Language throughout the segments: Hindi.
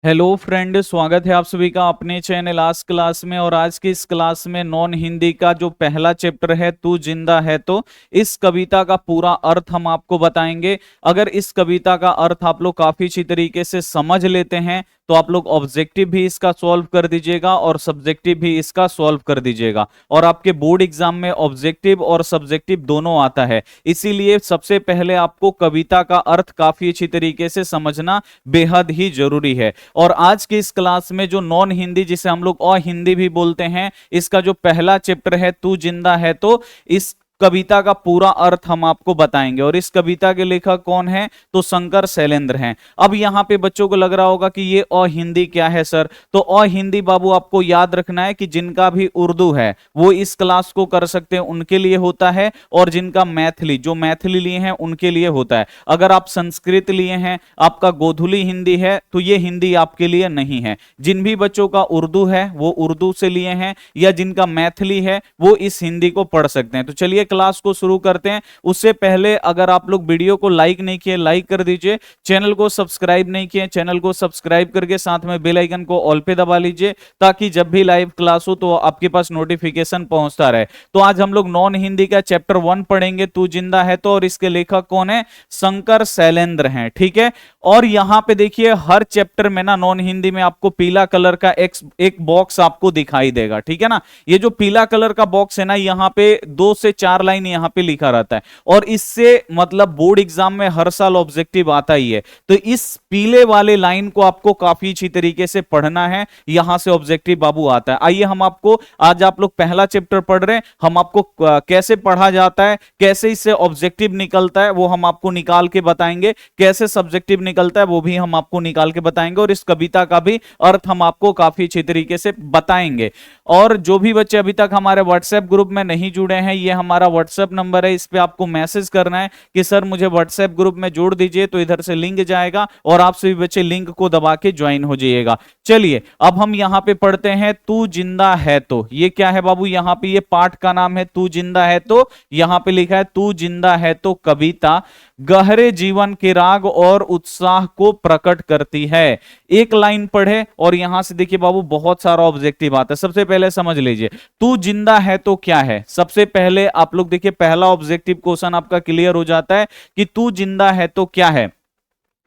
हेलो फ्रेंड, स्वागत है आप सभी का अपने चैनल आज क्लास में। और आज की इस क्लास में नॉन हिंदी का जो पहला चैप्टर है तू जिंदा है तो इस कविता का पूरा अर्थ हम आपको बताएंगे। अगर इस कविता का अर्थ आप लोग काफी अच्छी तरीके से समझ लेते हैं तो आप लोग ऑब्जेक्टिव भी इसका सॉल्व कर दीजिएगा और सब्जेक्टिव भी इसका सॉल्व कर दीजिएगा। और आपके बोर्ड एग्जाम में ऑब्जेक्टिव और सब्जेक्टिव दोनों आता है, इसीलिए सबसे पहले आपको कविता का अर्थ काफी अच्छी तरीके से समझना बेहद ही जरूरी है। और आज की इस क्लास में जो नॉन हिंदी, जिसे हम लोग और हिंदी भी बोलते हैं, इसका जो पहला चैप्टर है तू जिंदा है तो इस कविता का पूरा अर्थ हम आपको बताएंगे। और इस कविता के लेखक कौन है? तो शंकर शैलेंद्र हैं। अब यहां पे बच्चों को लग रहा होगा कि ये अ हिंदी क्या है सर? तो अ हिंदी बाबू आपको याद रखना है कि जिनका भी उर्दू है वो इस क्लास को कर सकते हैं, उनके लिए होता है। और जिनका मैथिली, जो मैथिली लिए हैं, उनके लिए होता है। अगर आप संस्कृत लिए हैं, आपका गोधुली हिंदी है, तो ये हिंदी आपके लिए नहीं है। जिन भी बच्चों का उर्दू है वो उर्दू से लिए हैं, या जिनका मैथिली है वो इस हिंदी को पढ़ सकते हैं। तो चलिए क्लास को शुरू करते हैं। उससे पहले अगर आप लोग वीडियो को लाइक नहीं किए, लाइक कर दीजिए। चैनल को सब्सक्राइब नहीं किए, चैनल को सब्सक्राइब करके साथ में बेल आइकन को ऑल पे दबा लीजिए, ताकि जब भी लाइव क्लास हो तो आपके पास नोटिफिकेशन पहुंचता रहे। तो आज हम लोग नॉन हिंदी का चैप्टर 1 पढ़ेंगे, तू जिंदा है तो। और इसके लेखक कौन है? शंकर शैलेंद्र हैं, ठीक है। और यहां पे देखिए हर चैप्टर में ना नॉन हिंदी में आपको पीला कलर का एक बॉक्स आपको दिखाई देगा, ठीक है ना। ये जो पीला कलर का बॉक्स है ना, यहां पे 2 से 4 लाइन यहां पे लिखा रहता है। और इससे मतलब बोर्ड एग्जाम में हर साल ऑब्जेक्टिव आता ही है। तो इस पीले वाले लाइन को आपको काफी अच्छी तरीके से पढ़ना है, यहां से ऑब्जेक्टिव बाबू आता है। आइए हम आपको, आज आप लोग पहला चैप्टर पढ़ रहे हैं, हम आपको कैसे पढ़ा जाता है, कैसे इससे ऑब्जेक्टिव निकलता है वो हम आपको निकाल के बताएंगे, कैसे सब्जेक्टिव निकलता है वो भी हम आपको निकाल के बताएंगे। और इस कविता का भी अर्थ हम आपको काफी अच्छी तरीके से बताएंगे। और जो भी बच्चे अभी तक हमारे व्हाट्सएप ग्रुप में नहीं जुड़े हैं, ये हमारा व्हाट्सएप नंबर है, इस पे आपको मैसेज करना है कि सर मुझे व्हाट्सएप ग्रुप में जोड़ दीजिए, तो इधर से लिंक जाएगा और आप सभी बच्चे लिंक को दबा के ज्वाइन हो जाइएगा। चलिए अब हम यहां पे पढ़ते हैं तू जिंदा है तो। ये क्या है बाबू? यहां पे ये पाठ का नाम है तू जिंदा है तो। यहां पे लिखा है तू जिंदा है तो कविता गहरे जीवन के राग और उत्साह को प्रकट करती है। एक लाइन पढ़े और यहां से देखिए बाबू बहुत सारा ऑब्जेक्टिव आता है। सबसे पहले समझ लीजिए तू जिंदा है तो क्या है। सबसे पहले आप लोग देखिए पहला ऑब्जेक्टिव क्वेश्चन आपका क्लियर हो जाता है कि तू जिंदा है तो क्या है।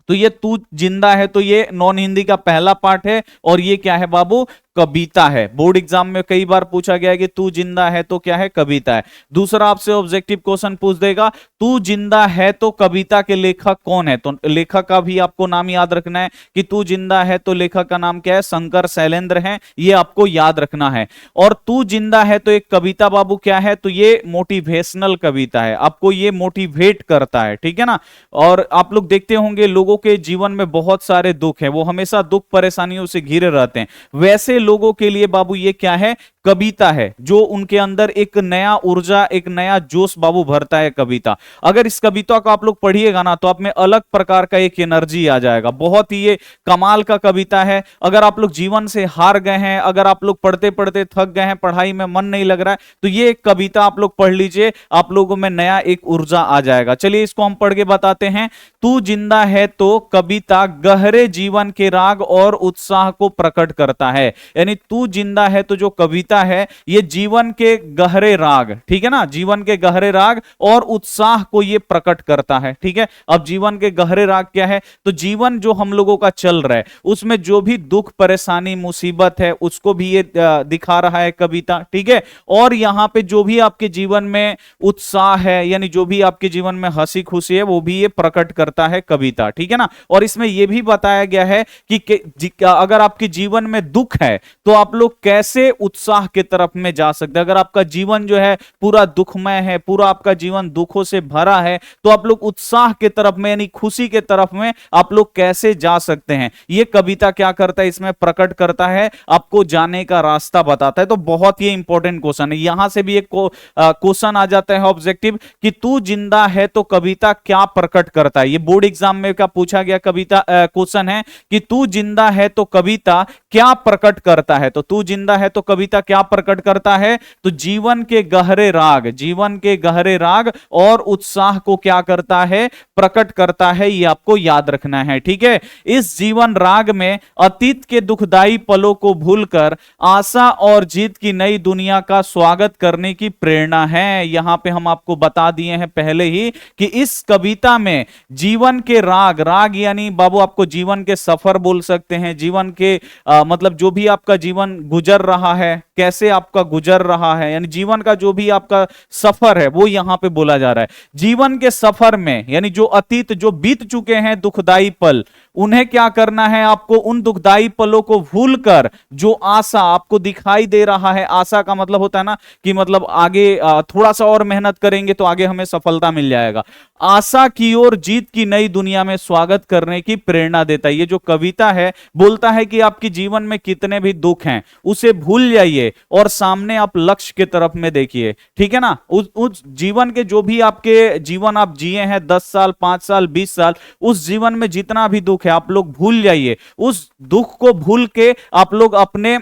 तो ये तू जिंदा है तो ये नॉन हिंदी का पहला पार्ट है। और ये क्या है बाबू? कविता है। बोर्ड एग्जाम में कई बार पूछा गया है कि तू जिंदा है तो क्या है? कविता है। दूसरा आपसे ऑब्जेक्टिव क्वेश्चन पूछ देगा तू जिंदा है तो कविता के लेखक कौन है। तो लेखक का भी आपको नाम याद रखना है कि तू जिंदा है तो लेखक का नाम क्या है? शंकर शैलेंद्र है, ये आपको याद रखना है। और तू जिंदा है तो एक कविता बाबू क्या है? तो ये मोटिवेशनल कविता है, आपको ये मोटिवेट करता है, ठीक है ना। और आप लोग देखते होंगे लोगों के जीवन में बहुत सारे दुख है, वो हमेशा दुख परेशानियों से घिरे रहते हैं। वैसे लोगों के लिए बाबू ये क्या है? कविता है, जो उनके अंदर एक नया ऊर्जा, एक नया जोश बाबू भरता है कविता। अगर इस कविता को आप लोग पढ़िएगा ना तो आप में अलग प्रकार का एक एनर्जी आ जाएगा। बहुत ही ये कमाल का कविता है। अगर आप लोग जीवन से हार गए हैं, अगर आप लोग पढ़ते पढ़ते थक गए हैं, पढ़ाई में मन नहीं लग रहा है, तो ये एक कविता आप लोग पढ़ लीजिए, आप लोगों में नया एक ऊर्जा आ जाएगा। चलिए इसको हम पढ़ के बताते हैं। तू जिंदा है तो कविता गहरे जीवन के राग और उत्साह को प्रकट करता है। यानी तू जिंदा है तो जो कविता है ये जीवन के गहरे राग, ठीक है ना, जीवन के गहरे राग और उत्साह को ये प्रकट करता है, ठीक है। अब जीवन के गहरे राग क्या है? तो जीवन जो हम लोगों का चल रहा है उसमें जो भी दुख परेशानी मुसीबत है उसको भी ये दिखा रहा है कविता, ठीक है। और यहां पे जो भी आपके जीवन में उत्साह है, यानी जो भी आपके जीवन में हंसी खुशी है, वो भी ये प्रकट करता है कविता, ठीक है ना। और इसमें यह भी बताया गया है कि अगर आपके जीवन में दुख है तो आप लोग कैसे उत्साह के तरफ में जा सकते हैं। अगर आपका जीवन जो है पूरा दुखमय है, पूरा आपका जीवन दुखों से भरा है, तो आप लोग उत्साह के तरफ में यानी खुशी के तरफ में आप लोग कैसे जा सकते हैं, ये कविता क्या करता है? इसमें प्रकट करता है, आपको जाने का रास्ता बताता है। तो बहुत ही इंपॉर्टेंट क्वेश्चन है। यहां से भी एक क्वेश्चन आ जाता है ऑब्जेक्टिव कि तू जिंदा है तो कविता क्या प्रकट करता है। ये बोर्ड एग्जाम में का पूछा गया कविता क्वेश्चन है कि तू जिंदा है तो कविता क्या प्रकट करता है? तो तू जिंदा है तो कविता क्या प्रकट करता है? तो जीवन के गहरे राग, जीवन के गहरे राग और उत्साह को क्या करता है? प्रकट करता है। ये आपको याद रखना है, ठीक है। इस जीवन राग में अतीत के दुखदाई पलों को भूलकर आशा और जीत की नई दुनिया का स्वागत करने की प्रेरणा है। यहां पे हम आपको बता दिए हैं पहले ही कि इस कविता में जीवन के राग, राग यानी बाबू आपको जीवन के सफर बोल सकते हैं, जीवन के मतलब जो भी आपका जीवन गुजर रहा है, कैसे आपका गुजर रहा है, यानी जीवन का जो भी आपका सफर है वो यहां पे बोला जा रहा है। जीवन के सफर में यानी जो अतीत जो बीत चुके हैं दुखदाई पल, उन्हें क्या करना है? आपको उन दुखदाई पलों को भूलकर जो आशा आपको दिखाई दे रहा है, आशा का मतलब होता है ना कि मतलब आगे थोड़ा सा और मेहनत करेंगे तो आगे हमें सफलता मिल जाएगा, आशा की ओर जीत की नई दुनिया में स्वागत करने की प्रेरणा देता है। ये जो कविता है बोलता है कि आपके जीवन में कितने भी दुख हैं उसे भूल जाइए और सामने आप लक्ष्य की तरफ में देखिए, ठीक है ना। उस जीवन के जो भी आपके जीवन आप जिए हैं 10 साल 5 साल 20 साल, उस जीवन में जितना भी दुख है आप लोग भूल जाइए। उस दुख को भूल के आप लोग अपने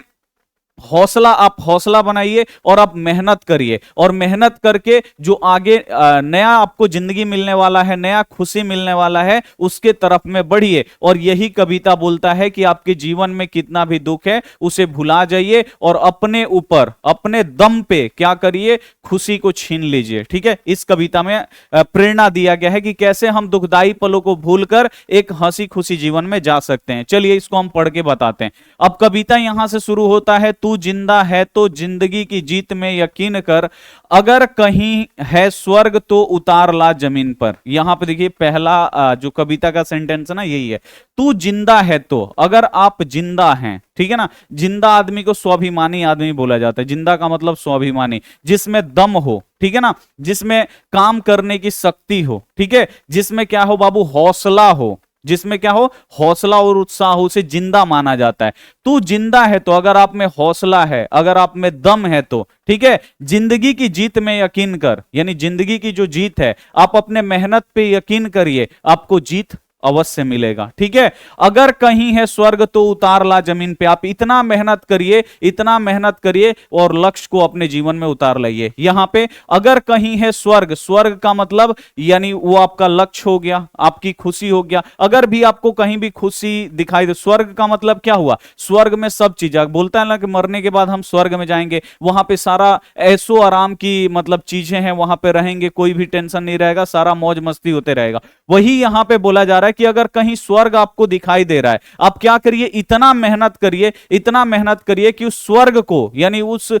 आप हौसला बनाइए और आप मेहनत करिए, और मेहनत करके जो आगे नया आपको जिंदगी मिलने वाला है, नया खुशी मिलने वाला है, उसके तरफ में बढ़िए। और यही कविता बोलता है कि आपके जीवन में कितना भी दुख है उसे भुला जाइए और अपने ऊपर अपने दम पे क्या करिए? खुशी को छीन लीजिए, ठीक है। इस कविता में प्रेरणा दिया गया है कि कैसे हम दुखदाई पलों को भूलकर एक हंसी खुशी जीवन में जा सकते हैं। चलिए इसको हम पढ़ के बताते हैं। अब कविता यहां से शुरू होता है, तू जिंदा है तो जिंदगी की जीत में यकीन कर, अगर कहीं है स्वर्ग तो उतार ला जमीन पर। यहां पे देखिए पहला जो कविता का सेंटेंस है ना यही है, तू जिंदा है तो, अगर आप जिंदा हैं, ठीक है ना। जिंदा आदमी को स्वाभिमानी आदमी बोला जाता है। जिंदा का मतलब स्वाभिमानी, जिसमें दम हो, ठीक है ना, जिसमें काम करने की शक्ति हो, ठीक है, जिसमें क्या हो बाबू? हौसला हो, जिसमें क्या हो? हौसला और उत्साह हो, उसे जिंदा माना जाता है। तू जिंदा है तो, अगर आप में हौसला है, अगर आप में दम है तो, ठीक है, जिंदगी की जीत में यकीन कर, यानी जिंदगी की जो जीत है आप अपने मेहनत पे यकीन करिए, आपको जीत अवश्य मिलेगा, ठीक है। अगर कहीं है स्वर्ग तो उतार ला जमीन पे, आप इतना मेहनत करिए, इतना मेहनत करिए और लक्ष्य को अपने जीवन में उतार लाइए। यहां पे अगर कहीं है स्वर्ग, स्वर्ग का मतलब यानी वो आपका लक्ष्य हो गया, आपकी खुशी हो गया। अगर भी आपको कहीं भी खुशी दिखाई दे, स्वर्ग का मतलब क्या हुआ? स्वर्ग में सब चीज, बोलता है ना कि मरने के बाद हम स्वर्ग में जाएंगे, वहां पे सारा ऐशो आराम की मतलब चीजें हैं, वहां पे रहेंगे, कोई भी टेंशन नहीं रहेगा, सारा मौज मस्ती होते रहेगा। वही यहां पे बोला जा रहा है कि अगर कहीं स्वर्ग आपको दिखाई दे रहा है, आप क्या करिए? इतना मेहनत करिए, इतना मेहनत करिए कि उस स्वर्ग को यानी उस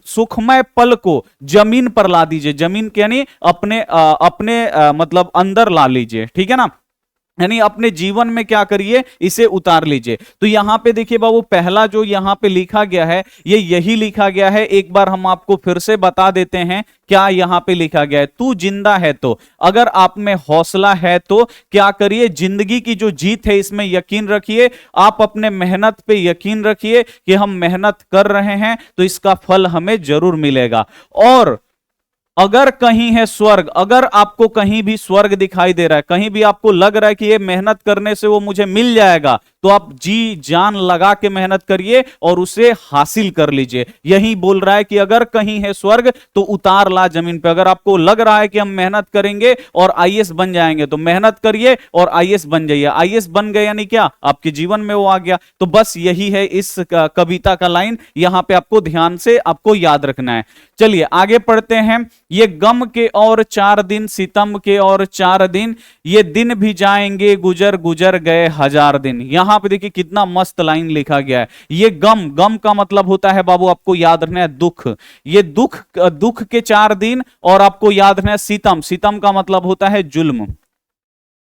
सुखमय पल को जमीन पर ला दीजिए। जमीन के यानी अपने मतलब अंदर ला लीजिए, ठीक है ना, यानी अपने जीवन में क्या करिए? इसे उतार लीजिए। तो यहां पे देखिए बाबू पहला जो यहां पे लिखा गया है ये यही लिखा गया है। एक बार हम आपको फिर से बता देते हैं क्या यहां पे लिखा गया है। तू जिंदा है तो, अगर आप में हौसला है तो क्या करिए? जिंदगी की जो जीत है इसमें यकीन रखिए, आप अपने मेहनत पे यकीन रखिए कि हम मेहनत कर रहे हैं तो इसका फल हमें जरूर मिलेगा। और अगर कहीं है स्वर्ग, अगर आपको कहीं भी स्वर्ग दिखाई दे रहा है, कहीं भी आपको लग रहा है कि ये मेहनत करने से वो मुझे मिल जाएगा, तो आप जी जान लगा के मेहनत करिए और उसे हासिल कर लीजिए। यही बोल रहा है कि अगर कहीं है स्वर्ग तो उतार ला जमीन पे। अगर आपको लग रहा है कि हम मेहनत करेंगे और आईएएस बन जाएंगे, तो मेहनत करिए और आईएएस बन जाइए। आईएएस बन गए यानी क्या? आपके जीवन में वो आ गया। तो बस यही है इस कविता का लाइन, यहां पे आपको ध्यान से आपको याद रखना है। चलिए आगे पढ़ते हैं। ये गम के और 4 दिन, सितम के और 4 दिन, ये दिन भी जाएंगे गुजर गुजर गए 1000 दिन। यहां पे देखिए कितना मस्त लाइन लिखा गया है। ये गम, गम का मतलब होता है बाबू आपको याद रखना है दुख। ये दुख के 4 दिन, और आपको याद रखना है सितम, सितम का मतलब होता है जुल्म।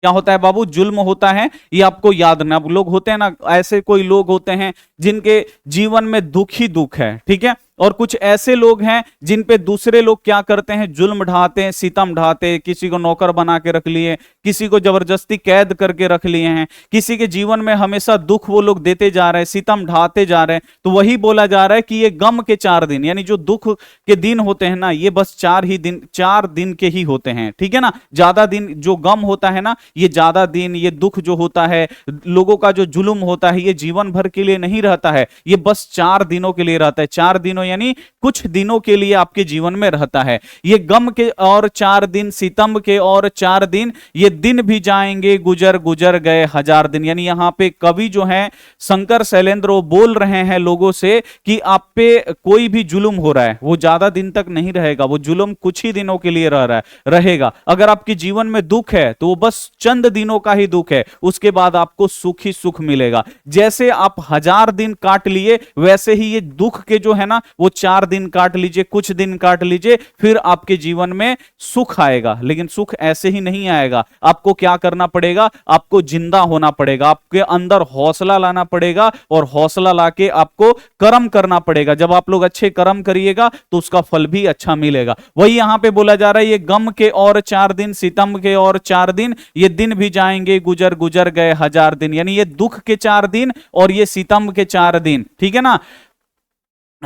क्या होता है बाबू? जुल्म होता है, ये आपको याद रखना। लोग होते हैं ना, ऐसे कोई लोग होते हैं जिनके जीवन में दुख ही दुख है, ठीक है, और कुछ ऐसे लोग हैं जिन पे दूसरे लोग क्या करते हैं, जुल्म ढाते हैं, सितम ढाते हैं, किसी को नौकर बना के रख लिए, किसी को जबरदस्ती कैद करके रख लिए हैं, किसी के जीवन में हमेशा दुख वो लोग देते जा रहे हैं, सितम ढाते जा रहे हैं। तो वही बोला जा रहा है कि ये गम के 4 दिन, यानी जो दुख के दिन होते हैं ना, ये बस 4 दिन के ही होते हैं, ठीक है ना। ज्यादा दिन जो गम होता है ना, ये ज्यादा दिन, ये दुख जो होता है, लोगों का जो जुल्म होता है, ये जीवन भर के लिए नहीं रहता है, ये बस 4 दिनों के लिए रहता है। 4 दिनों यानी कुछ दिनों के लिए आपके जीवन में रहता है। ये गम के और 4 दिन, सितम के और 4 दिन, ये दिन भी जाएंगे गुजर गुजर गए 1000 दिन। यानी यहां पे कवि जो है शंकर शैलेंद्र, वो बोल रहे हैं लोगों से कि आप पे कोई भी जुल्म हो रहा है, वो ज्यादा दिन तक नहीं रहेगा, वो जुल्म कुछ ही दिनों के लिए रहेगा। अगर आपके जीवन में दुख है तो वो बस चंद दिनों का ही दुख है, उसके बाद आपको सुख ही सुख मिलेगा। जैसे आप 1000 दिन काट लिए, वैसे ही ये दुख के जो है ना, वो 4 दिन काट लीजिए, कुछ दिन काट लीजिए, फिर आपके जीवन में सुख आएगा। लेकिन सुख ऐसे ही नहीं आएगा, आपको क्या करना पड़ेगा, आपको जिंदा होना पड़ेगा, आपके अंदर हौसला लाना पड़ेगा, और हौसला लाके आपको कर्म करना पड़ेगा। जब आप लोग अच्छे कर्म करिएगा तो उसका फल भी अच्छा मिलेगा। वही यहां पे बोला जा रहा है, ये गम के और 4 दिन, सितम के और 4 दिन, ये दिन भी जाएंगे गुजर गुजर गए 1000 दिन। यानी ये दुख के 4 दिन और ये सितम के 4 दिन, ठीक है ना।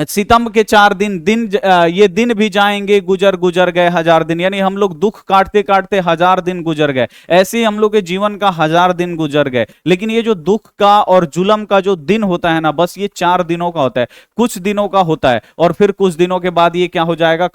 सितम के 4 दिन, ये दिन भी जाएंगे गुजर गुजर गए 1000 दिन। यानी हम लोग दुख काटते काटते 1000 दिन गुजर गए, ऐसे ही हम लोग के जीवन का 1000 दिन गुजर गए। लेकिन ये जो दुख का और जुल्म का जो दिन होता है ना, बस ये 4 दिनों का होता है, कुछ दिनों का होता है, और फिर कुछ दिनों के बाद ये क्या हो जाएगा,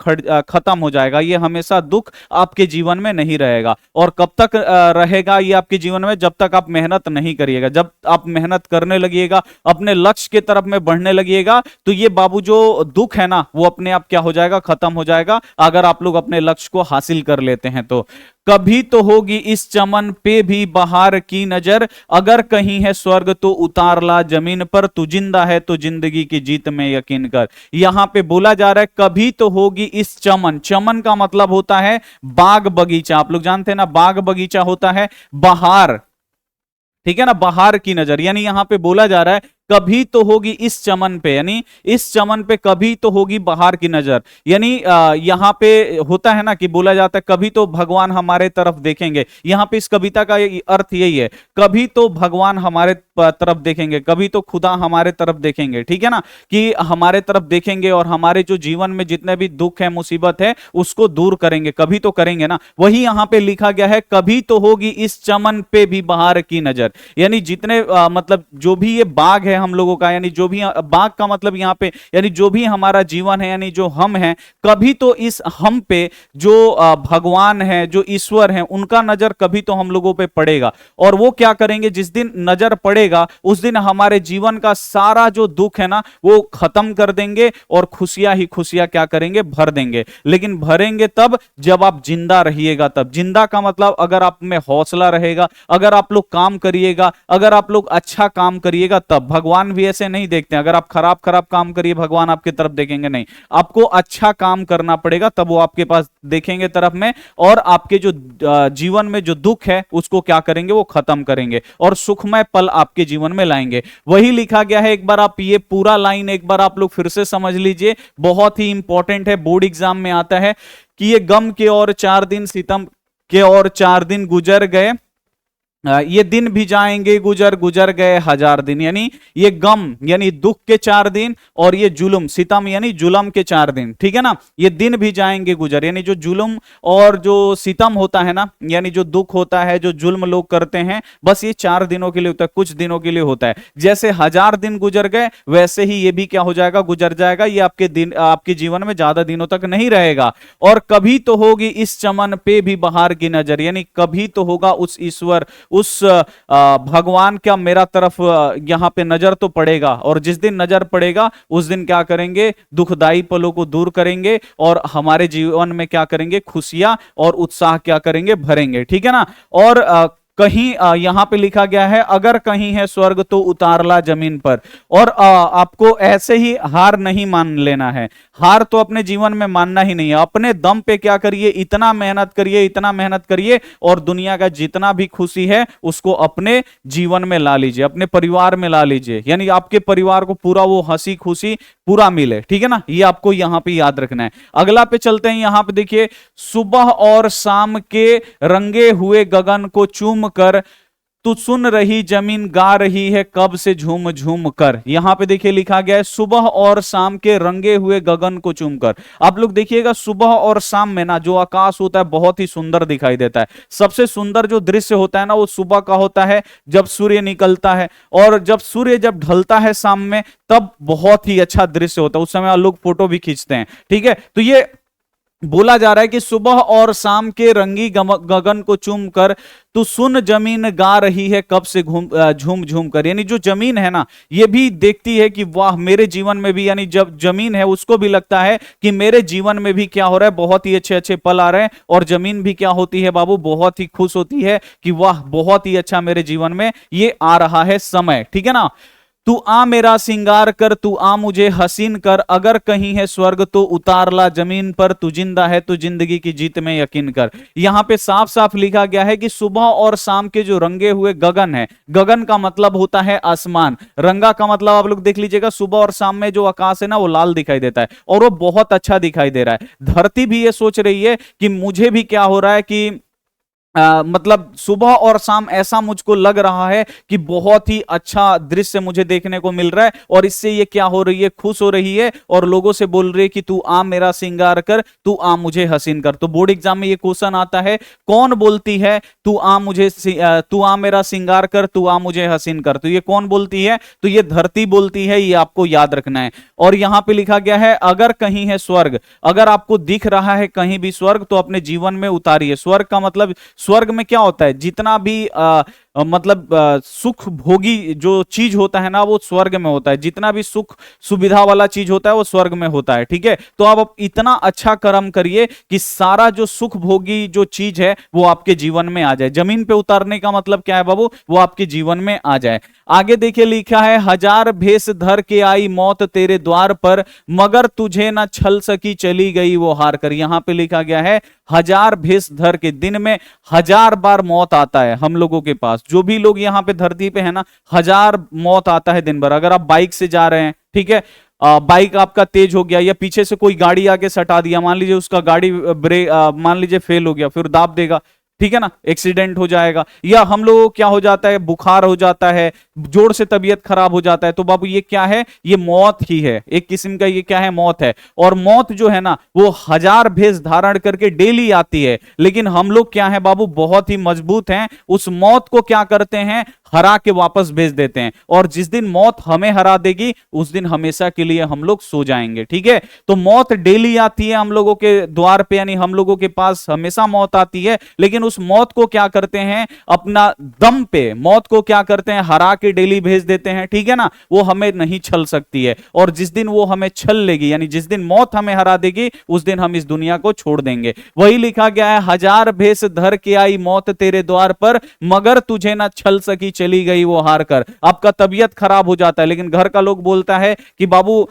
खत्म हो जाएगा। ये हमेशा दुख आपके जीवन में नहीं रहेगा। और कब तक रहेगा ये आपके जीवन में, जब तक आप मेहनत नहीं करिएगा। जब आप मेहनत करने लगिएगा, अपने लक्ष्य के तरफ में बढ़ने लगिएगा, तो ये बाबू जो दुख है ना, वो अपने आप क्या हो जाएगा, खत्म हो जाएगा, अगर आप लोग अपने लक्ष्य को हासिल कर लेते हैं तो। कभी तो होगी इस चमन पे भी बहार की नजर, अगर कहीं है स्वर्ग तो उतार ला जमीन पर, तू जिंदा है तो जिंदगी की जीत में यकीन कर। यहां पे बोला जा रहा है कभी तो होगी इस चमन। चमन का मतलब होता है बाग बगीचा, आप लोग जानते हैं ना, बाग बगीचा होता है बहार, ठीक है ना, बहार की नजर। यानी यहां पे बोला जा रहा है कभी तो होगी इस चमन पे, यानी इस चमन पे कभी तो होगी बहार की नजर। यानी यहां पे होता है ना कि बोला जाता है कभी तो भगवान हमारे तरफ देखेंगे। यहां पे इस कविता का अर्थ यही है, कभी तो भगवान हमारे तरफ देखेंगे, कभी तो खुदा हमारे तरफ देखेंगे, ठीक है ना, कि हमारे तरफ देखेंगे और हमारे जो जीवन में जितने भी दुख है, मुसीबत है, उसको दूर करेंगे, कभी तो करेंगे ना। वही यहां पे लिखा गया है, कभी तो होगी इस चमन पे भी बहार की नजर। यानी जितने मतलब जो भी ये बाग है हम लोगों का, यानी जो भी बाग का मतलब यहां पे, यानी जो भी हमारा जीवन है, यानी जो हम हैं, कभी तो इस हम पे जो भगवान है, जो ईश्वर है, उनका नजर कभी तो हम लोगों पे पड़ेगा। और वो क्या करेंगे, जिस दिन नजर पड़ेगा उस दिन हमारे जीवन का सारा जो दुख है ना, वो खत्म कर देंगे और खुशियां ही खुशियां क्या करेंगे, भर देंगे। लेकिन भरेंगे तब जब आप जिंदा रहिएगा। तब जिंदा का मतलब अगर आप में हौसला रहेगा, अगर आप लोग काम करिएगा, अगर आप लोग अच्छा काम करिएगा, तब भगवान भी ऐसे नहीं देखते। अगर आप खराब खराब काम करिए, भगवान आपकी तरफ देखेंगे नहीं, आपको अच्छा काम करना पड़ेगा, तब वो आपके पास देखेंगे तरफ में, और आपके जो जीवन में जो दुख है उसको क्या करेंगे, वो खत्म करेंगे और सुखमय पल आपके जीवन में लाएंगे। वही लिखा गया है। एक बार आप ये पूरा लाइन एक बार आप लोग फिर से समझ लीजिए, बहुत ही इंपॉर्टेंट है, बोर्ड एग्जाम में आता है कि ये गम के और 4 दिन, सितम के और 4 दिन गुजर गए, ये दिन भी जाएंगे गुजर गुजर गए 1000 दिन। यानी ये गम यानी दुख के 4 दिन, और ये जुल्म, सितम यानी जुल्म के 4 दिन, ठीक है ना। ये दिन भी जाएंगे गुजर, यानी जो जुल्म और जो सितम होता है ना, यानी जो दुख होता है, जो जुल्म लोग करते हैं, बस ये 4 दिनों के लिए होता है, कुछ दिनों के लिए होता है। जैसे 1000 दिन गुजर गए, वैसे ही ये भी क्या हो जाएगा, गुजर जाएगा। ये आपके दिन, आपके जीवन में ज्यादा दिनों तक नहीं रहेगा। और कभी तो होगी इस चमन पे भी बहार की नजर, यानी कभी तो होगा उस ईश्वर, उस भगवान का मेरा तरफ यहां पे नजर तो पड़ेगा। और जिस दिन नजर पड़ेगा उस दिन क्या करेंगे, दुखदाई पलों को दूर करेंगे और हमारे जीवन में क्या करेंगे, खुशियां और उत्साह क्या करेंगे, भरेंगे, ठीक है ना। और कहीं यहां पे लिखा गया है, अगर कहीं है स्वर्ग तो उतार ला जमीन पर। और आपको ऐसे ही हार नहीं मान लेना है, हार तो अपने जीवन में मानना ही नहीं है। अपने दम पे क्या करिए, इतना मेहनत करिए, इतना मेहनत करिए, और दुनिया का जितना भी खुशी है उसको अपने जीवन में ला लीजिए, अपने परिवार में ला लीजिए। यानी आपके परिवार को पूरा वो हंसी खुशी पूरा मिले, ठीक है ना, ये आपको यहां पे याद रखना है। अगला पे चलते हैं, यहां पे देखिए, सुबह और शाम के रंगे हुए गगन को चूम कर तू सुन रही जमीन गा रही है कब से झूम झूम कर। यहां पे देखिए लिखा गया है सुबह और शाम के रंगे हुए गगन को चूम कर। आप लोग देखिएगा सुबह और शाम में ना जो आकाश होता है बहुत ही सुंदर दिखाई देता है। सबसे सुंदर जो दृश्य होता है ना वो सुबह का होता है जब सूर्य निकलता है, और जब सूर्य जब ढलता है शाम में तब बहुत ही अच्छा दृश्य होता है, उस समय लोग फोटो भी खींचते हैं, ठीक है। तो ये बोला जा रहा है कि सुबह और शाम के रंगी गगन को चूम कर तू सुन जमीन गा रही है कब से झूम झूम कर। यानी जो जमीन है ना ये भी देखती है कि वाह मेरे जीवन में भी, यानी जब जमीन है उसको भी लगता है कि मेरे जीवन में भी क्या हो रहा है, बहुत ही अच्छे अच्छे पल आ रहे हैं। और जमीन भी क्या होती है बाबू, बहुत ही खुश होती है कि वाह बहुत ही अच्छा मेरे जीवन में ये आ रहा है समय, ठीक है ना। तू आ मेरा सिंगार कर, तू आ मुझे हसीन कर, अगर कहीं है स्वर्ग तो उतार ला जमीन पर, तू जिंदा है तो जिंदगी की जीत में यकीन कर। यहां पे साफ साफ लिखा गया है कि सुबह और शाम के जो रंगे हुए गगन है, गगन का मतलब होता है आसमान, रंगा का मतलब आप लोग देख लीजिएगा सुबह और शाम में जो आकाश है ना वो लाल दिखाई देता है और वो बहुत अच्छा दिखाई दे रहा है। धरती भी ये सोच रही है कि मुझे भी क्या हो रहा है कि मतलब सुबह और शाम ऐसा मुझको लग रहा है कि बहुत ही अच्छा दृश्य मुझे देखने को मिल रहा है, और इससे ये क्या हो रही है, खुश हो रही है और लोगों से बोल रही है कि तू आ मेरा श्रृंगार कर, तू आ मुझे हसीन कर। तो बोर्ड एग्जाम में ये क्वेश्चन आता है, कौन बोलती है तू आ मेरा श्रृंगार कर, तू आ मुझे हसीन कर। तो ये कौन बोलती है, तो ये धरती बोलती है, ये आपको याद रखना है। और यहां पे लिखा गया है अगर कहीं है स्वर्ग, अगर आपको दिख रहा है कहीं भी स्वर्ग तो अपने जीवन में उतारिए। स्वर्ग का मतलब, स्वर्ग में क्या होता है, जितना भी मतलब सुख भोगी जो चीज होता है ना वो स्वर्ग में होता है, जितना भी सुख सुविधा वाला चीज होता है वो स्वर्ग में होता है, ठीक है। तो आप इतना अच्छा कर्म करिए कि सारा जो सुख भोगी जो चीज है वो आपके जीवन में आ जाए। जमीन पे उतारने का मतलब क्या है बाबू, वो आपके जीवन में आ जाए। आगे देखिए लिखा है हजार भेष धर के आई मौत तेरे द्वार पर, मगर तुझे ना छल सकी चली गई वो हार कर। यहां पे लिखा गया है हजार भेष धर के, दिन में 1000 बार मौत आता है हम लोगों के पास, जो भी लोग यहाँ पे धरती पे है ना 1000 मौत आता है दिन भर। अगर आप बाइक से जा रहे हैं, ठीक है, बाइक आपका तेज हो गया या पीछे से कोई गाड़ी आके सटा दिया, मान लीजिए उसका गाड़ी ब्रेक मान लीजिए फेल हो गया, फिर दाब देगा, ठीक है ना, एक्सीडेंट हो जाएगा। या हम लोग क्या हो जाता है, बुखार हो जाता है, जोर से तबीयत खराब हो जाता है, तो बाबू ये क्या है, ये मौत ही है, एक किस्म का ये क्या है, मौत है। और मौत जो है ना वो 1000 भेष धारण करके डेली आती है, लेकिन हम लोग क्या है बाबू, बहुत ही मजबूत हैं, उस मौत को क्या करते हैं, हरा के वापस भेज देते हैं। और जिस दिन मौत हमें हरा देगी उस दिन हमेशा के लिए हम लोग सो जाएंगे, ठीक है। तो मौत डेली आती है हम लोगों के द्वार पे, यानी हम लोगों के पास हमेशा मौत आती है, लेकिन उस मौत को क्या करते हैं, अपना दम पे मौत को क्या करते हैं, हरा के डेली भेज देते हैं, ठीक है ना। वो हमें नहीं छल सकती है, और जिस दिन वो हमें छल लेगी, यानी जिस दिन मौत हमें हरा देगी उस दिन हम इस दुनिया को छोड़ देंगे। वही लिखा गया है हजार भेष धर के आई मौत तेरे द्वार पर, मगर तुझे ना छल सकी चली गई वो हार कर। आपका तबीयत खराब हो जाता है, लेकिन घर का लोग बोलता है कि बाबू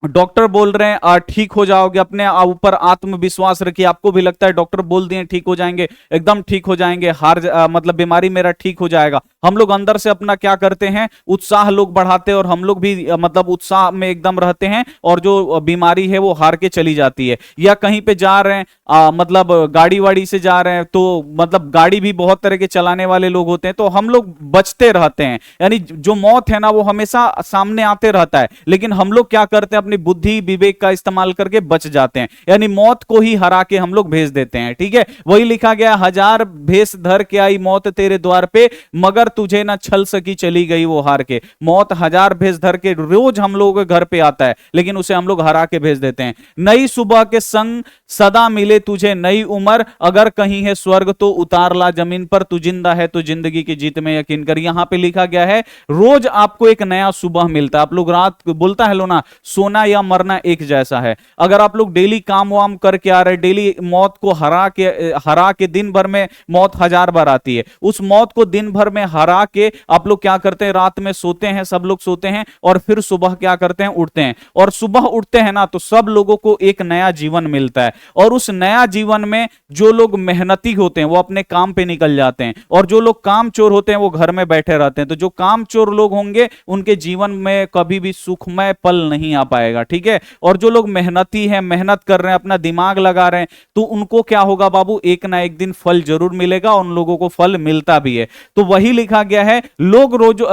डॉक्टर बोल रहे हैं ठीक हो जाओगे, अपने ऊपर आत्मविश्वास रखिए। आपको भी लगता है डॉक्टर बोल दिए ठीक हो जाएंगे, एकदम ठीक हो जाएंगे, मतलब बीमारी मेरा ठीक हो जाएगा। हम लोग अंदर से अपना क्या करते हैं, उत्साह लोग बढ़ाते हैं, और हम लोग भी मतलब उत्साह में एकदम रहते हैं, और जो बीमारी है वो हार के चली जाती है। या कहीं पे जा रहे हैं मतलब गाड़ी वाड़ी से जा रहे हैं, तो मतलब गाड़ी भी बहुत तरह के चलाने वाले लोग होते हैं, तो हम लोग बचते रहते हैं, यानी जो मौत है ना वो हमेशा सामने आते रहता है, लेकिन हम लोग क्या करते हैं, अपनी बुद्धि विवेक का इस्तेमाल करके बच जाते हैं, यानी मौत को ही हरा के हम लोग भेज देते हैं, ठीक है। वही लिखा गया हजार भेष धर के आई मौत तेरे द्वार पे, मगर तुझे ना छल सकी चली गई वो हार के। मौत 1000 भेष धर के रोज हम लोगों के घर पे आता है, लेकिन उसे हम लोग हरा के भेज देते हैं। नई सुबह के संग सदा मिले तुझे नई उम्र, अगर कहीं है स्वर्ग तो उतार ला जमीन पर, तू जिंदा है तो जिंदगी की जीत में यकीन कर। यहां पे लिखा गया है रोज आपको एक नया सुबह मिलता है। आप लोग रात बोलता है लो ना, सोना जीना या मरना एक जैसा है। अगर आप लोग डेली काम वाम करके आ रहे, डेली मौत को हरा के दिन भर में मौत 1000 बार आती है, उस मौत को दिन भर में हरा के आप लोग क्या करते हैं, रात में सोते हैं, सब लोग सोते हैं और फिर सुबह क्या करते हैं, उठते हैं। और सुबह उठते हैं ना तो सब लोगों को एक नया जीवन मिलता है, और उस नया जीवन में जो लोग मेहनती होते हैं वो अपने काम पे निकल जाते हैं, और जो लोग काम चोर होते हैं वो घर में बैठे रहते हैं। तो जो काम चोर लोग होंगे उनके जीवन में कभी भी सुखमय पल नहीं आ पाएगा, ठीक है। और जो लोग मेहनती हैं, मेहनत कर रहे हैं, अपना दिमाग लगा रहे हैं, तो उनको क्या होगा बाबू, एक ना एक दिन फल जरूर मिलेगा, उन लोगों को फल मिलता भी है। तो वही लिखा गया है, लोग रोज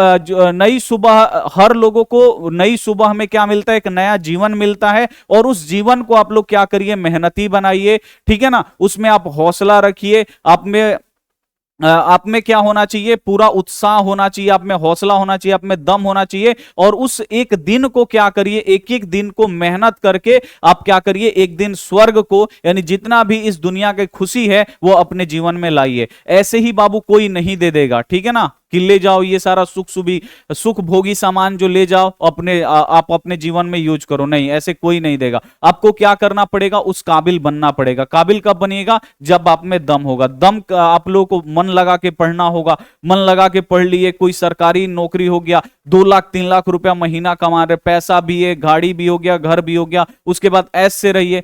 नई सुबह, हर लोगों को नई सुबह में क्या मिलता है, एक नया जीवन मिलता है, और उस जीवन को आप लोग क्या करिए, मेहनती बनाइए, ठीक है ना। उसमें आप हौसला रखिए, आप में क्या होना चाहिए, पूरा उत्साह होना चाहिए, आप में हौसला होना चाहिए, आप में दम होना चाहिए। और उस एक दिन को क्या करिए, एक एक दिन को मेहनत करके आप क्या करिए, एक दिन स्वर्ग को, यानी जितना भी इस दुनिया की खुशी है वो अपने जीवन में लाइए। ऐसे ही बाबू कोई नहीं दे देगा, ठीक है ना, कि ले जाओ ये सारा सुख भोगी सामान जो ले जाओ आप अपने जीवन में यूज करो, नहीं, ऐसे कोई नहीं देगा। आपको क्या करना पड़ेगा, उस काबिल बनना पड़ेगा। काबिल कब बनिएगा, जब आप में दम होगा। दम आप लोगों को मन लगा के पढ़ना होगा, मन लगा के पढ़ लिए, कोई सरकारी नौकरी हो गया, 2 लाख 3 लाख रुपया महीना कमा रहे, पैसा भी है, गाड़ी भी हो गया, घर भी हो गया, उसके बाद ऐसे रहिए।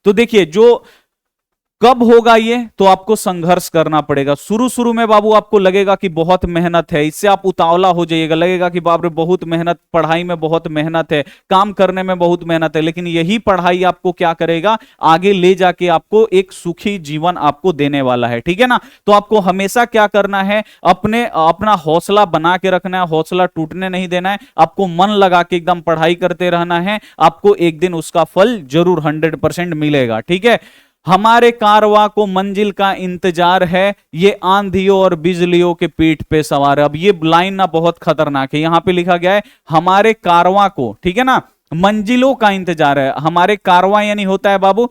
तो देखिए, जो कब होगा ये, तो आपको संघर्ष करना पड़ेगा। शुरू शुरू में बाबू आपको लगेगा कि बहुत मेहनत है, इससे आप उतावला हो जाइएगा, लगेगा कि बाप रे बहुत मेहनत, पढ़ाई में बहुत मेहनत है, काम करने में बहुत मेहनत है। लेकिन यही पढ़ाई आपको क्या करेगा, आगे ले जाके आपको एक सुखी जीवन आपको देने वाला है, ठीक है ना। तो आपको हमेशा क्या करना है, अपना हौसला बना के रखना है, हौसला टूटने नहीं देना है, आपको मन लगा के एकदम पढ़ाई करते रहना है, आपको एक दिन उसका फल जरूर 100% मिलेगा, ठीक है। हमारे कारवां को मंजिल का इंतजार है, ये आंधियों और बिजलियों के पीठ पे सवार है। अब ये लाइन ना बहुत खतरनाक है, यहां पे लिखा गया है हमारे कारवां को, ठीक है ना, मंजिलों का इंतजार है। हमारे कारवां यानी होता है बाबू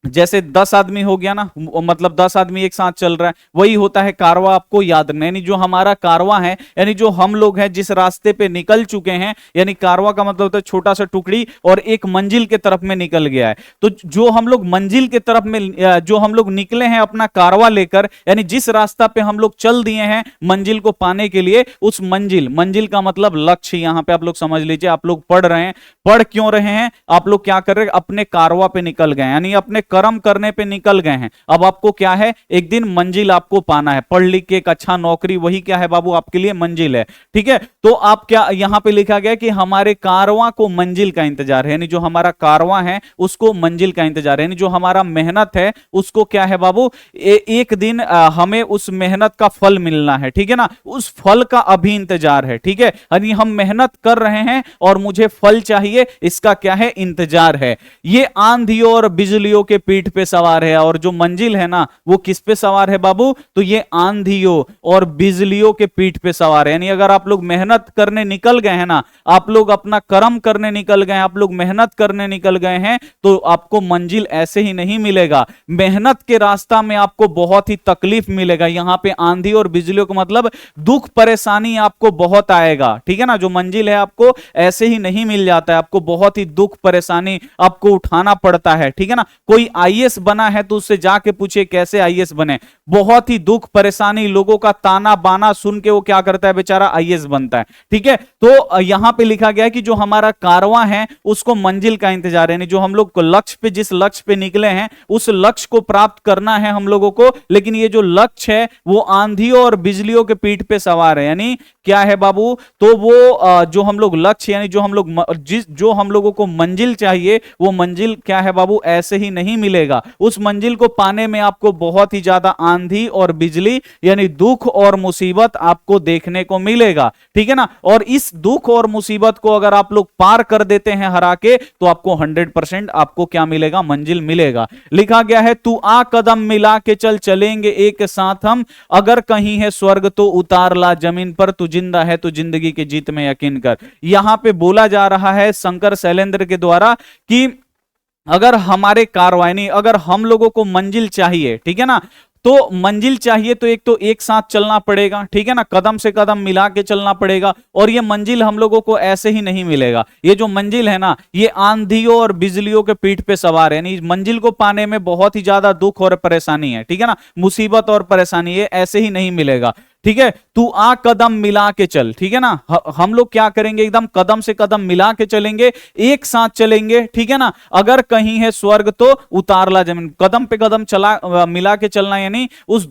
जैसे 10 आदमी हो गया ना, मतलब 10 आदमी एक साथ चल रहा है, वही होता है कारवा। आपको याद रखना, यानी जो हमारा कारवा है, यानी जो हम लोग हैं, जिस रास्ते पे निकल चुके हैं, यानी कारवा का मतलब होता है छोटा सा टुकड़ी और एक मंजिल के तरफ में निकल गया है। तो जो हम लोग मंजिल के तरफ में, जो हम लोग निकले हैं अपना कारवा लेकर, यानी जिस रास्ता पे हम लोग चल दिए हैं मंजिल को पाने के लिए, उस मंजिल का मतलब लक्ष्य, यहां पे आप लोग समझ लीजिए। आप लोग पढ़ रहे हैं, पढ़ क्यों रहे हैं, आप लोग क्या कर रहे हैं, अपने कारवा पे निकल गए, यानी अपने कर्म करने पे निकल गए हैं। अब आपको क्या है, एक दिन मंजिल आपको पाना है, पढ़ लिख के एक अच्छा नौकरी, वही क्या है बाबू आपके लिए मंजिल है, ठीक है। तो आप क्या, यहां पे लिखा गया कि हमारे कारवां को मंजिल का इंतजार है, यानी जो हमारा कारवां है उसको मंजिल का इंतजार है, यानी जो हमारा मेहनत है उसको क्या है बाबू, एक दिन हमें उस मेहनत का फल मिलना है, ठीक है ना, उस फल का अभी इंतजार है, ठीक है। यानी हम मेहनत कर रहे हैं और मुझे फल चाहिए, इसका क्या है, इंतजार है। ये आंधियों और बिजलियों के पीठ पे सवार है, और जो मंजिल है ना वो किस पे सवार है बाबू, तो ये आंधियों और बिजलियों के पीठ पे सवार है। यानी अगर आप लोग मेहनत करने निकल गए हैं ना, आप लोग अपना कर्म करने निकल गए हैं, आप लोग मेहनत करने निकल गए हैं, तो आपको मंजिल ऐसे ही नहीं मिलेगा। मेहनत के रास्ता में आपको बहुत ही तकलीफ मिलेगा। यहां पे आंधी और बिजलियों का मतलब दुख परेशानी आपको बहुत आएगा, ठीक है ना। जो मंजिल है आपको ऐसे ही नहीं मिल जाता है, आपको बहुत ही दुख परेशानी आपको उठाना पड़ता है, ठीक है ना। कोई आईएएस बना है तो उससे जाके पूछिए कैसे आईएएस बने, बहुत ही दुख परेशानी, लोगों का ताना बाना सुन के वो क्या करता है बेचारा, आईएएस बनता है, ठीक है। तो यहां पे लिखा गया है कि जो हमारा कारवां है उसको मंजिल का इंतजार है, यानी जो हम लोग लक्ष्य पे, जिस लक्ष्य पे निकले हैं उस लक्ष्य को प्राप्त करना है हम लोगों को। लेकिन ये जो लक्ष्य है वो आंधियों और बिजलियों के पीठ पे सवार है, यानी क्या है बाबू, तो वो जो हम लोग लक्ष्य, यानी जो हम लोगों को मंजिल चाहिए, वो मंजिल क्या है बाबू, ऐसे ही नहीं मिलेगा। उस मंजिल को पाने में आपको बहुत ही ज्यादा आंधी और बिजली यानी दुख और मुसीबत आपको देखने को मिलेगा, ठीक है ना। और इस दुख और मुसीबत को अगर आप लोग पार कर देते हैं हरा के, तो आपको 100% आपको क्या मिलेगा, मंजिल मिलेगा। लिखा गया है, तू आ कदम मिला के चल, चलेंगे एक साथ हम, अगर कहीं है स्वर्ग तो उतार ला जमीन पर, तू जिंदा है तो जिंदगी की जीत में यकीन कर। यहां पे बोला जा रहा है शंकर शैलेंद्र के द्वारा कि अगर हमारे कारवानी, अगर हम लोगों को मंजिल चाहिए, ठीक है ना, तो मंजिल चाहिए तो एक साथ चलना पड़ेगा, ठीक है ना, कदम से कदम मिला के चलना पड़ेगा। और ये मंजिल हम लोगों को ऐसे ही नहीं मिलेगा। ये जो मंजिल है ना, ये आंधियों और बिजलियों के पीठ पे सवार है। यानी मंजिल को पाने में बहुत ही ज्यादा दुख और परेशानी है, ठीक है ना, मुसीबत और परेशानी, ये ऐसे ही नहीं मिलेगा। ठीक है, तू आ कदम मिला के चल, ठीक है ना। हम लोग क्या करेंगे, एकदम कदम से कदम मिला के चलेंगे, एक साथ चलेंगे, ठीक है ना। अगर कहीं है स्वर्ग तो उतार ला जमीन। कदम पे कदम चला मिला के चलना, यानी उस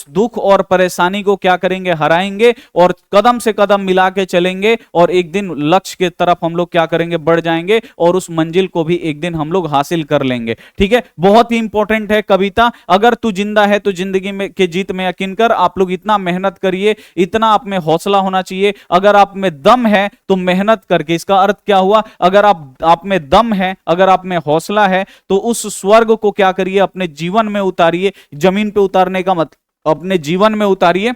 दुख और परेशानी को क्या करेंगे, हराएंगे और कदम से कदम मिला के चलेंगे और एक दिन लक्ष्य की तरफ हम लोग क्या करेंगे, बढ़ जाएंगे और उस मंजिल को भी एक दिन हम लोग हासिल कर लेंगे। ठीक है, बहुत ही इंपॉर्टेंट है कविता। अगर तू जिंदा है तो जिंदगी में के जीत में यकीन कर। आप लोग इतना मेहनत करिए, इतना आप में हौसला होना चाहिए। अगर आप में दम है तो मेहनत करके, इसका अर्थ क्या हुआ, अगर आप में दम है, अगर आप में हौसला है तो उस स्वर्ग को क्या करिए, अपने जीवन में उतारिए। जमीन पे उतारने का मतलब अपने जीवन में उतारिए।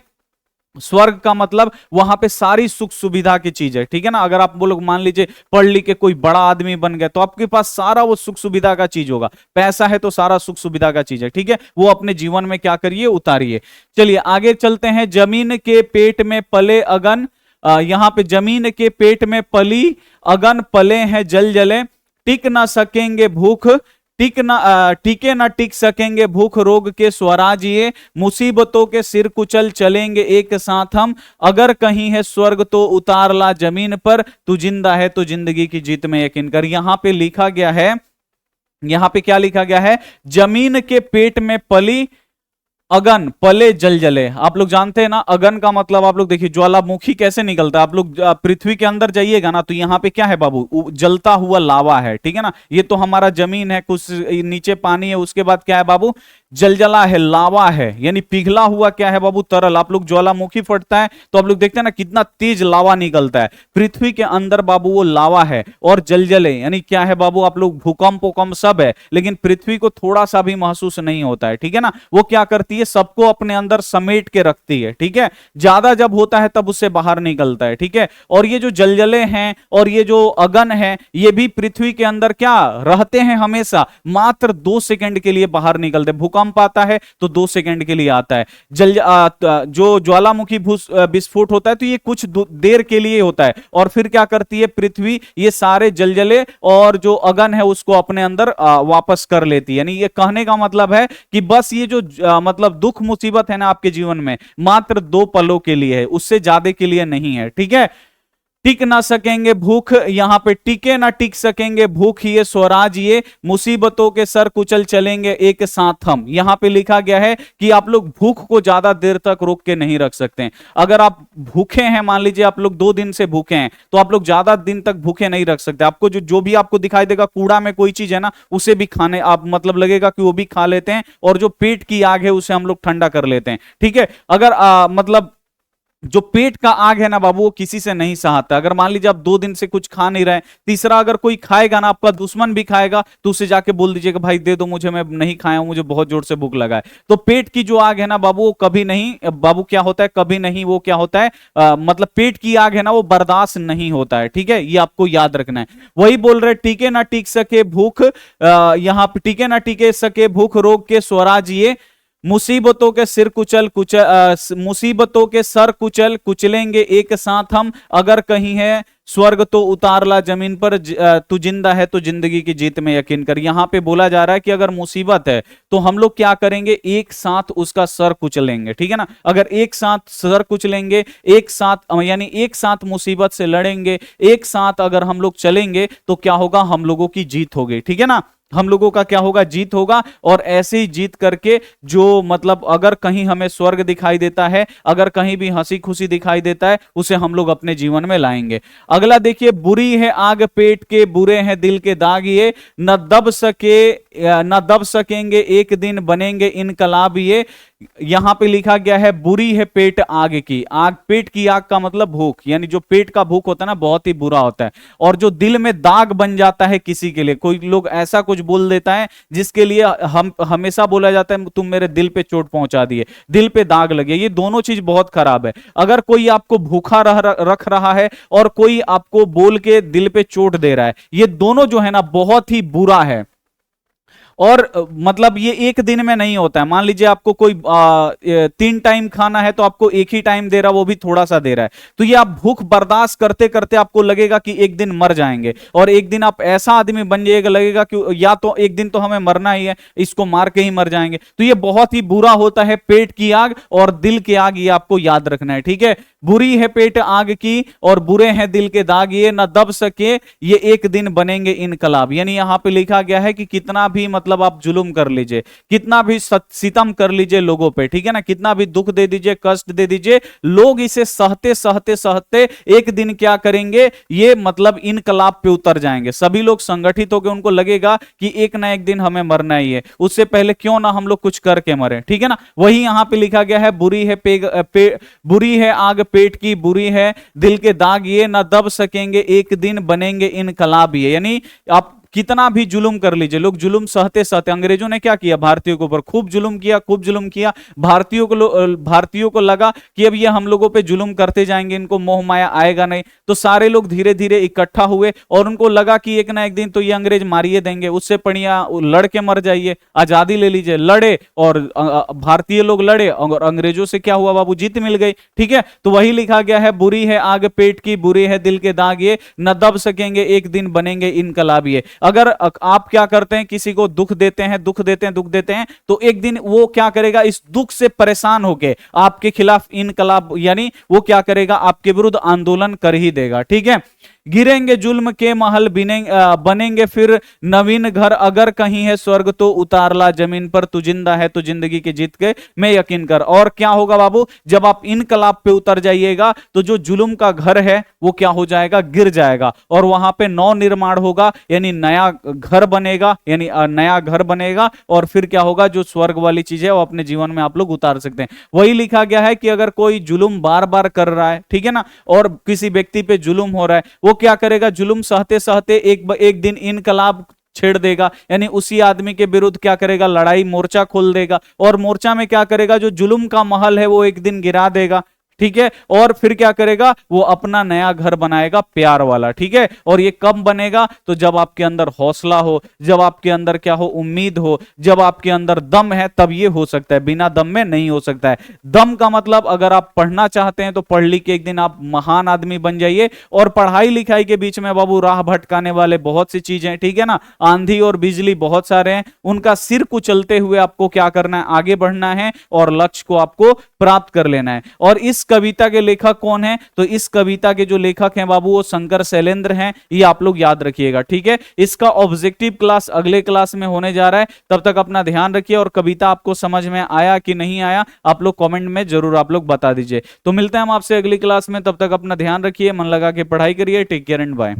स्वर्ग का मतलब वहां पे सारी सुख सुविधा की चीज है, ठीक है ना। अगर आप वो लोग मान लीजिए पढ़ लिख के कोई बड़ा आदमी बन गया तो आपके पास सारा वो सुख सुविधा का चीज होगा, पैसा है तो सारा सुख सुविधा का चीज है, ठीक है। वो अपने जीवन में क्या करिए, उतारिए। चलिए आगे चलते हैं। जमीन के पेट में पले अगन, यहां पे जमीन के पेट में पली अगन पले हैं जल जले, टिक ना सकेंगे भूख, टिके ना टिक सकेंगे भूख रोग के स्वराज ये, मुसीबतों के सिर कुचल चलेंगे एक साथ हम, अगर कहीं है स्वर्ग तो उतार ला जमीन पर, तू जिंदा है तो जिंदगी की जीत में यकीन कर। यहां पे लिखा गया है, यहां पे क्या लिखा गया है, जमीन के पेट में पली अगन पले जल जले। आप लोग जानते हैं ना, अगन का मतलब आप लोग देखिए ज्वालामुखी कैसे निकलता है। आप लोग पृथ्वी के अंदर जाइएगा ना तो यहाँ पे क्या है बाबू, जलता हुआ लावा है, ठीक है ना। ये तो हमारा जमीन है, कुछ नीचे पानी है, उसके बाद क्या है बाबू, जलजला है, लावा है, यानी पिघला हुआ क्या है बाबू, तरल। आप लोग ज्वालामुखी फटता है तो आप लोग देखते हैं ना कितना तेज लावा निकलता है। पृथ्वी के अंदर बाबू वो लावा है। और जलजले यानी क्या है बाबू, आप लोग भूकंप वूकंप सब है, लेकिन पृथ्वी को थोड़ा सा भी महसूस नहीं होता है, ठीक है ना। वो क्या करती है, सबको अपने अंदर समेट के रखती है, ठीक है। ज्यादा जब होता है तब उससे बाहर निकलता है, ठीक है। और ये जो जलजले हैं और ये जो अगन है, ये भी पृथ्वी के अंदर क्या रहते हैं, हमेशा मात्र 2 सेकंड के लिए बाहर निकलते। भूकंप आता है तो 2 सेकंड के लिए आता है। जो ज्वालामुखी विस्फोट होता है तो ये कुछ देर के लिए होता है और फिर क्या करती है पृथ्वी, ये सारे जलजले और जो अगन है उसको अपने अंदर वापस कर लेती है। यानी ये कहने का मतलब है कि बस ये जो मतलब दुख मुसीबत है ना आपके जीवन में, मात्र 2 पलों के लिए है, उससे ज्यादा के लिए नहीं है, ठीक है। टिक ना सकेंगे भूख, यहां पे टिके ना टिक सकेंगे भूख ये स्वराज ये, मुसीबतों के सर कुचल चलेंगे एक साथ हम। यहां पे लिखा गया है कि आप लोग भूख को ज्यादा देर तक रोक के नहीं रख सकते। अगर आप भूखे हैं, मान लीजिए आप लोग 2 दिन से भूखे हैं, तो आप लोग ज्यादा दिन तक भूखे नहीं रख सकते। आपको जो भी आपको दिखाई देगा कूड़ा में कोई चीज है ना, उसे भी खाने आप मतलब लगेगा कि वो भी खा लेते हैं, और जो पेट की आग है उसे हम लोग ठंडा कर लेते हैं, ठीक है। अगर मतलब जो पेट का आग है ना बाबू, वो किसी से नहीं सहाता। अगर मान लीजिए आप 2 दिन से कुछ खा नहीं रहे, तीसरा अगर कोई खाएगा ना, आपका दुश्मन भी खाएगा, तो उसे जाके बोल दीजिएगा भाई दे दो मुझे, मैं नहीं खाया हूं, मुझे बहुत जोर से भूख लगा है। तो पेट की जो आग है ना बाबू, वो कभी नहीं बाबू क्या होता है, कभी नहीं वो क्या होता है, मतलब पेट की आग है ना वो बर्दाश्त नहीं होता है, ठीक है। ये आपको याद रखना है। वही बोल रहे, टीके ना टिक सके भूख, यहां पे टीके ना टिके सके भूख रोग के स्वराज ये, मुसीबतों के सिर मुसीबतों के सर कुचल कुचलेंगे एक साथ हम, अगर कहीं है स्वर्ग तो उतार ला जमीन पर, तू जिंदा है तो जिंदगी की जीत में यकीन कर। यहां पे बोला जा रहा है कि अगर मुसीबत है तो हम लोग क्या करेंगे, एक साथ उसका सर कुचलेंगे, ठीक है ना। अगर एक साथ सर कुचलेंगे, एक साथ यानी एक साथ मुसीबत से लड़ेंगे, एक साथ अगर हम लोग चलेंगे तो क्या होगा, हम लोगों की जीत होगी, ठीक है ना। हम लोगों का क्या होगा, जीत होगा। और ऐसे ही जीत करके जो मतलब अगर कहीं हमें स्वर्ग दिखाई देता है, अगर कहीं भी हंसी खुशी दिखाई देता है, उसे हम लोग अपने जीवन में लाएंगे। अगला देखिए, बुरी है आग पेट के बुरे हैं दिल के दाग ये, न दब सकेंगे एक दिन बनेंगे इनकलाब ये। यहां पे लिखा गया है बुरी है पेट आग की। आग, पेट की आग का मतलब भूख, यानी जो पेट का भूख होता है ना बहुत ही बुरा होता है। और जो दिल में दाग बन जाता है किसी के लिए, कोई लोग ऐसा कुछ बोल देता है जिसके लिए हम हमेशा बोला जाता है तुम मेरे दिल पे चोट पहुंचा दिए, दिल पे दाग लगे। ये दोनों चीज बहुत खराब है। अगर कोई आपको भूखा रख रहा है और कोई आपको बोल के दिल पे चोट दे रहा है, ये दोनों जो है ना बहुत ही बुरा है। और मतलब ये एक दिन में नहीं होता है। मान लीजिए आपको कोई 3 टाइम खाना है तो आपको एक ही टाइम दे रहा है, वो भी थोड़ा सा दे रहा है, तो ये आप भूख बर्दाश्त करते करते आपको लगेगा कि एक दिन मर जाएंगे, और एक दिन आप ऐसा आदमी बन जाइएगा, लगेगा कि या तो एक दिन तो हमें मरना ही है, इसको मार के ही मर जाएंगे। तो ये बहुत ही बुरा होता है पेट की आग और दिल की आग, ये आपको याद रखना है, ठीक है। बुरी है पेट आग की और बुरे हैं दिल के दाग, ये न दब सके ये एक दिन बनेंगे इनकलाब। यानी यहां पे लिखा गया है कि कितना भी मतलब आप जुल्म कर लीजिए, कितना भी सितम कर लीजिए लोगों पे, ठीक है ना, कितना भी दुख दे दीजिए, कष्ट दे दीजिए, लोग इसे सहते सहते सहते एक दिन क्या करेंगे, ये मतलब इनकलाब पे उतर जाएंगे। सभी लोग संगठित होकर, उनको लगेगा कि एक ना एक दिन हमें मरना ही है, उससे पहले क्यों ना हम लोग कुछ करके मरे, ठीक है ना। वही यहां पे लिखा गया है, बुरी है बुरी है आग पेट की, बुरी है दिल के दाग, ये ना दब सकेंगे एक दिन बनेंगे इनकलाब। ये यानी आप कितना भी जुल्म कर लीजिए, लोग जुल्म सहते सहते, अंग्रेजों ने क्या किया भारतीयों के ऊपर, खूब जुल्म किया, खूब जुल्म किया। भारतीयों को लगा कि अब ये हम लोगों पे जुल्म करते जाएंगे, इनको मोह माया आएगा नहीं, तो सारे लोग धीरे धीरे इकट्ठा हुए और उनको लगा कि एक ना एक दिन तो ये अंग्रेज मारिए देंगे, उससे बढ़िया लड़ के मर जाइए, आजादी ले लीजिए। लड़े और भारतीय लोग लड़े और अंग्रेजों से क्या हुआ बाबू, जीत मिल गई, ठीक है। तो वही लिखा गया है, बुरी है आग पेट की, बुरी है दिल के दाग, ये न दब सकेंगे एक दिन बनेंगे इनकलाबी। अगर आप क्या करते हैं, किसी को दुख देते हैं, दुख देते हैं, तो एक दिन वो क्या करेगा, इस दुख से परेशान होके आपके खिलाफ इनकलाब, यानी वो क्या करेगा, आपके विरुद्ध आंदोलन कर ही देगा, ठीक है। गिरेंगे जुल्म के महल बनेंगे फिर नवीन घर, अगर कहीं है स्वर्ग तो उतार ला जमीन पर, तू जिंदा है तो जिंदगी के जीत के मैं यकीन कर। और क्या होगा बाबू, जब आप इनकलाब पे उतर जाइएगा तो जो जुल्म का घर है वो क्या हो जाएगा, गिर जाएगा, और वहां पे नव निर्माण होगा, यानी नया घर बनेगा, यानी नया घर बनेगा, और फिर क्या होगा, जो स्वर्ग वाली चीज है वो अपने जीवन में आप लोग उतार सकते हैं। वही लिखा गया है कि अगर कोई जुल्म बार बार कर रहा है, ठीक है ना, और किसी व्यक्ति पे जुल्म हो रहा है, वो क्या करेगा, जुल्म सहते सहते एक दिन इनकलाब छेड़ देगा, यानी उसी आदमी के विरुद्ध क्या करेगा, लड़ाई मोर्चा खोल देगा, और मोर्चा में क्या करेगा, जो जुल्म का महल है वो एक दिन गिरा देगा, ठीक है। और फिर क्या करेगा, वो अपना नया घर बनाएगा प्यार वाला, ठीक है। और ये कब बनेगा, तो जब आपके अंदर हौसला हो, जब आपके अंदर क्या हो, उम्मीद हो, जब आपके अंदर दम है, तब ये हो सकता है, बिना दम में नहीं हो सकता है। दम का मतलब, अगर आप पढ़ना चाहते हैं तो पढ़ लिख के एक दिन आप महान आदमी बन जाइए। और पढ़ाई लिखाई के बीच में बाबू राह भटकाने वाले बहुत सी चीजें, ठीक है ना, आंधी और बिजली बहुत सारे हैं, उनका सिर कुचलते हुए आपको क्या करना है, आगे बढ़ना है और लक्ष्य को आपको प्राप्त कर लेना है। और इस कविता के लेखक कौन है, तो इस कविता के जो लेखक हैं बाबू वो शंकर शैलेंद्र हैं, ये आप लोग याद रखिएगा, ठीक है। इसका ऑब्जेक्टिव क्लास अगले क्लास में होने जा रहा है, तब तक अपना ध्यान रखिए। और कविता आपको समझ में आया कि नहीं आया, आप लोग कमेंट में जरूर आप लोग बता दीजिए। तो मिलते हैं हम आपसे अगली क्लास में, तब तक अपना ध्यान रखिए, मन लगा के पढ़ाई करिए, टेक केयर एंड बाय।